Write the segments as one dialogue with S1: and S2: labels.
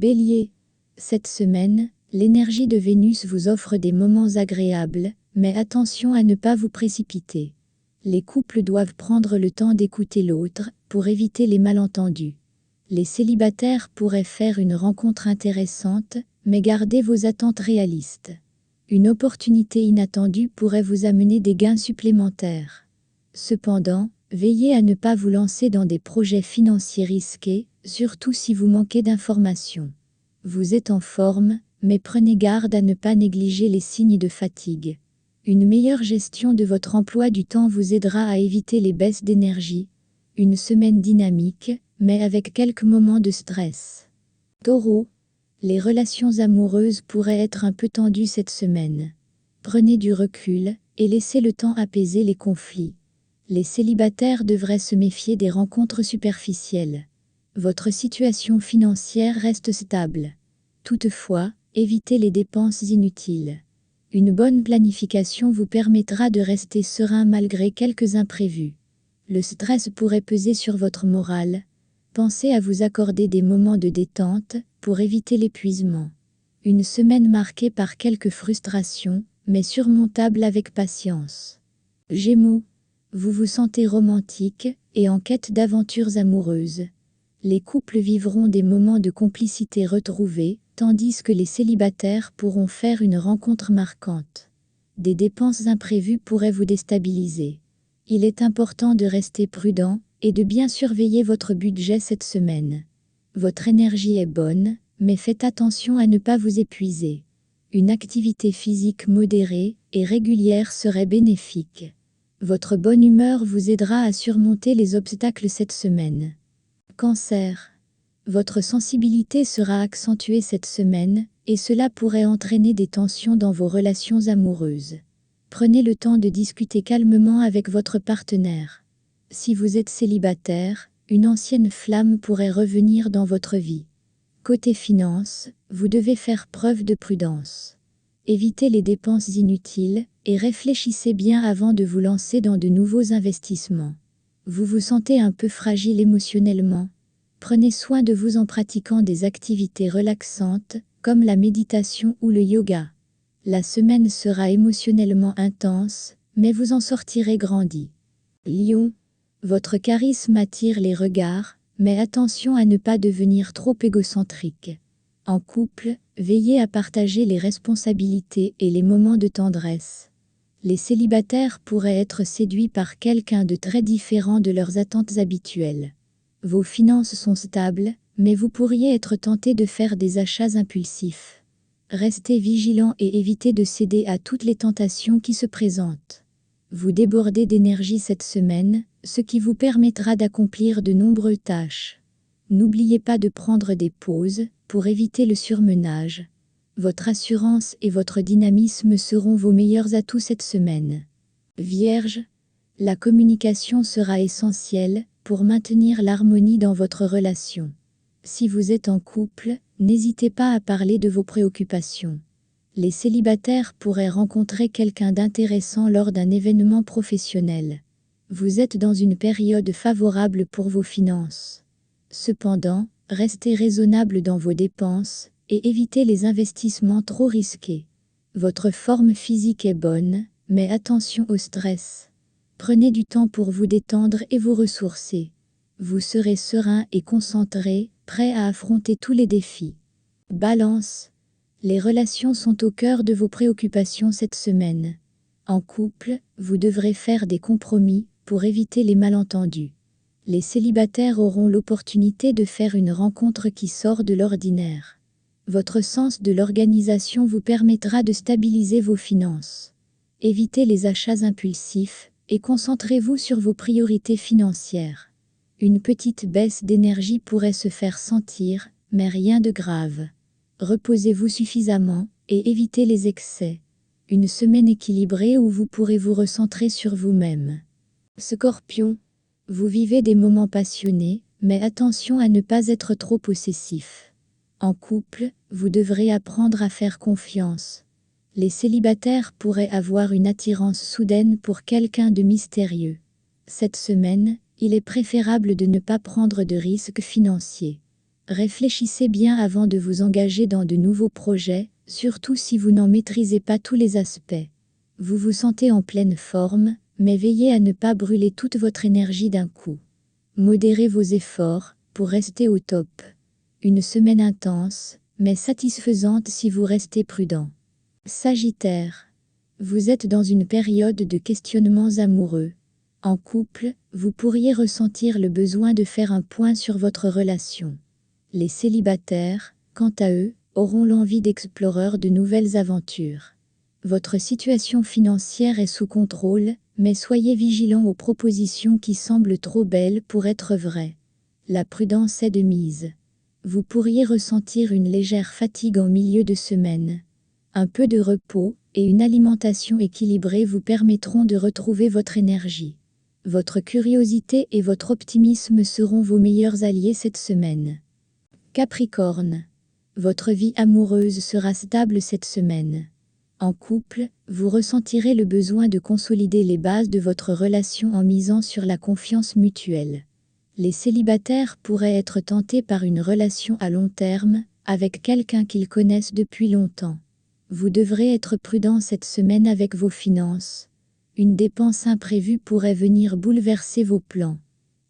S1: Bélier. Cette semaine, l'énergie de Vénus vous offre des moments agréables, mais attention à ne pas vous précipiter. Les couples doivent prendre le temps d'écouter l'autre, pour éviter les malentendus. Les célibataires pourraient faire une rencontre intéressante, mais gardez vos attentes réalistes. Une opportunité inattendue pourrait vous amener des gains supplémentaires. Cependant, veillez à ne pas vous lancer dans des projets financiers risqués, surtout si vous manquez d'informations. Vous êtes en forme, mais prenez garde à ne pas négliger les signes de fatigue. Une meilleure gestion de votre emploi du temps vous aidera à éviter les baisses d'énergie. Une semaine dynamique, mais avec quelques moments de stress. Taureau. Les relations amoureuses pourraient être un peu tendues cette semaine. Prenez du recul, et laissez le temps apaiser les conflits. Les célibataires devraient se méfier des rencontres superficielles. Votre situation financière reste stable. Toutefois, évitez les dépenses inutiles. Une bonne planification vous permettra de rester serein malgré quelques imprévus. Le stress pourrait peser sur votre morale. Pensez à vous accorder des moments de détente, pour éviter l'épuisement. Une semaine marquée par quelques frustrations, mais surmontable avec patience. Gémeaux. Vous vous sentez romantique, et en quête d'aventures amoureuses. Les couples vivront des moments de complicité retrouvés, tandis que les célibataires pourront faire une rencontre marquante. Des dépenses imprévues pourraient vous déstabiliser. Il est important de rester prudent, et de bien surveiller votre budget cette semaine. Votre énergie est bonne, mais faites attention à ne pas vous épuiser. Une activité physique modérée et régulière serait bénéfique. Votre bonne humeur vous aidera à surmonter les obstacles cette semaine. Cancer. Votre sensibilité sera accentuée cette semaine, et cela pourrait entraîner des tensions dans vos relations amoureuses. Prenez le temps de discuter calmement avec votre partenaire. Si vous êtes célibataire, une ancienne flamme pourrait revenir dans votre vie. Côté finances, vous devez faire preuve de prudence. Évitez les dépenses inutiles, et réfléchissez bien avant de vous lancer dans de nouveaux investissements. Vous vous sentez un peu fragile émotionnellement. Prenez soin de vous en pratiquant des activités relaxantes, comme la méditation ou le yoga. La semaine sera émotionnellement intense, mais vous en sortirez grandi. Lion. Votre charisme attire les regards, mais attention à ne pas devenir trop égocentrique. En couple, veillez à partager les responsabilités et les moments de tendresse. Les célibataires pourraient être séduits par quelqu'un de très différent de leurs attentes habituelles. Vos finances sont stables, mais vous pourriez être tenté de faire des achats impulsifs. Restez vigilant et évitez de céder à toutes les tentations qui se présentent. Vous débordez d'énergie cette semaine, ce qui vous permettra d'accomplir de nombreuses tâches. N'oubliez pas de prendre des pauses, pour éviter le surmenage. Votre assurance et votre dynamisme seront vos meilleurs atouts cette semaine. Vierge. La communication sera essentielle, pour maintenir l'harmonie dans votre relation. Si vous êtes en couple, n'hésitez pas à parler de vos préoccupations. Les célibataires pourraient rencontrer quelqu'un d'intéressant lors d'un événement professionnel. Vous êtes dans une période favorable pour vos finances. Cependant, restez raisonnable dans vos dépenses, et évitez les investissements trop risqués. Votre forme physique est bonne, mais attention au stress. Prenez du temps pour vous détendre et vous ressourcer. Vous serez serein et concentré, prêt à affronter tous les défis. Balance. Les relations sont au cœur de vos préoccupations cette semaine. En couple, vous devrez faire des compromis, pour éviter les malentendus. Les célibataires auront l'opportunité de faire une rencontre qui sort de l'ordinaire. Votre sens de l'organisation vous permettra de stabiliser vos finances. Évitez les achats impulsifs, et concentrez-vous sur vos priorités financières. Une petite baisse d'énergie pourrait se faire sentir, mais rien de grave. Reposez-vous suffisamment, et évitez les excès. Une semaine équilibrée où vous pourrez vous recentrer sur vous-même. Scorpion. Vous vivez des moments passionnés, mais attention à ne pas être trop possessif. En couple, vous devrez apprendre à faire confiance. Les célibataires pourraient avoir une attirance soudaine pour quelqu'un de mystérieux. Cette semaine, il est préférable de ne pas prendre de risques financiers. Réfléchissez bien avant de vous engager dans de nouveaux projets, surtout si vous n'en maîtrisez pas tous les aspects. Vous vous sentez en pleine forme, mais veillez à ne pas brûler toute votre énergie d'un coup. Modérez vos efforts pour rester au top. Une semaine intense, mais satisfaisante si vous restez prudent. Sagittaire. Vous êtes dans une période de questionnements amoureux. En couple, vous pourriez ressentir le besoin de faire un point sur votre relation. Les célibataires, quant à eux, auront l'envie d'explorer de nouvelles aventures. Votre situation financière est sous contrôle, mais soyez vigilant aux propositions qui semblent trop belles pour être vraies. La prudence est de mise. Vous pourriez ressentir une légère fatigue en milieu de semaine. Un peu de repos et une alimentation équilibrée vous permettront de retrouver votre énergie. Votre curiosité et votre optimisme seront vos meilleurs alliés cette semaine. Capricorne. Votre vie amoureuse sera stable cette semaine. En couple, vous ressentirez le besoin de consolider les bases de votre relation en misant sur la confiance mutuelle. Les célibataires pourraient être tentés par une relation à long terme, avec quelqu'un qu'ils connaissent depuis longtemps. Vous devrez être prudent cette semaine avec vos finances. Une dépense imprévue pourrait venir bouleverser vos plans.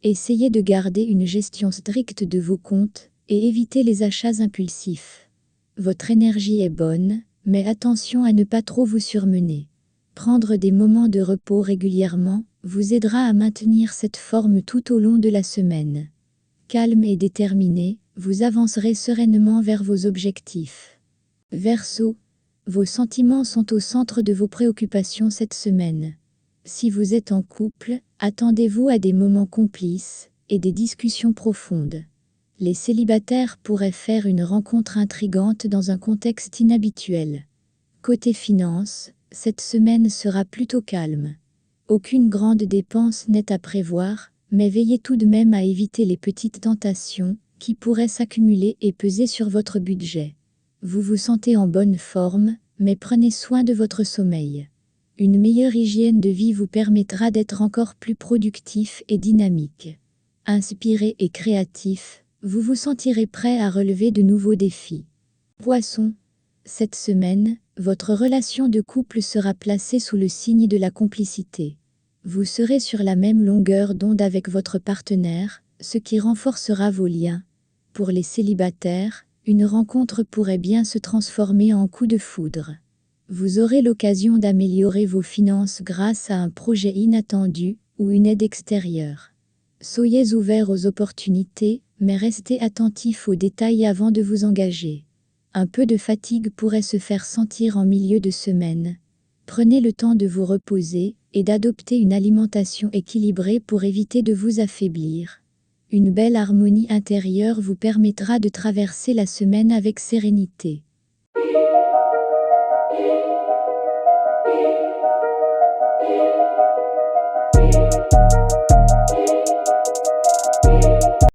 S1: Essayez de garder une gestion stricte de vos comptes et évitez les achats impulsifs. Votre énergie est bonne, mais attention à ne pas trop vous surmener. Prendre des moments de repos régulièrement vous aidera à maintenir cette forme tout au long de la semaine. Calme et déterminé, vous avancerez sereinement vers vos objectifs. Verseau. Vos sentiments sont au centre de vos préoccupations cette semaine. Si vous êtes en couple, attendez-vous à des moments complices et des discussions profondes. Les célibataires pourraient faire une rencontre intrigante dans un contexte inhabituel. Côté finances, cette semaine sera plutôt calme. Aucune grande dépense n'est à prévoir, mais veillez tout de même à éviter les petites tentations qui pourraient s'accumuler et peser sur votre budget. Vous vous sentez en bonne forme, mais prenez soin de votre sommeil. Une meilleure hygiène de vie vous permettra d'être encore plus productif et dynamique. Inspiré et créatif, vous vous sentirez prêt à relever de nouveaux défis. Poisson. Cette semaine, votre relation de couple sera placée sous le signe de la complicité. Vous serez sur la même longueur d'onde avec votre partenaire, ce qui renforcera vos liens. Pour les célibataires, une rencontre pourrait bien se transformer en coup de foudre. Vous aurez l'occasion d'améliorer vos finances grâce à un projet inattendu ou une aide extérieure. Soyez ouverts aux opportunités, mais restez attentifs aux détails avant de vous engager. Un peu de fatigue pourrait se faire sentir en milieu de semaine. Prenez le temps de vous reposer et d'adopter une alimentation équilibrée pour éviter de vous affaiblir. Une belle harmonie intérieure vous permettra de traverser la semaine avec sérénité.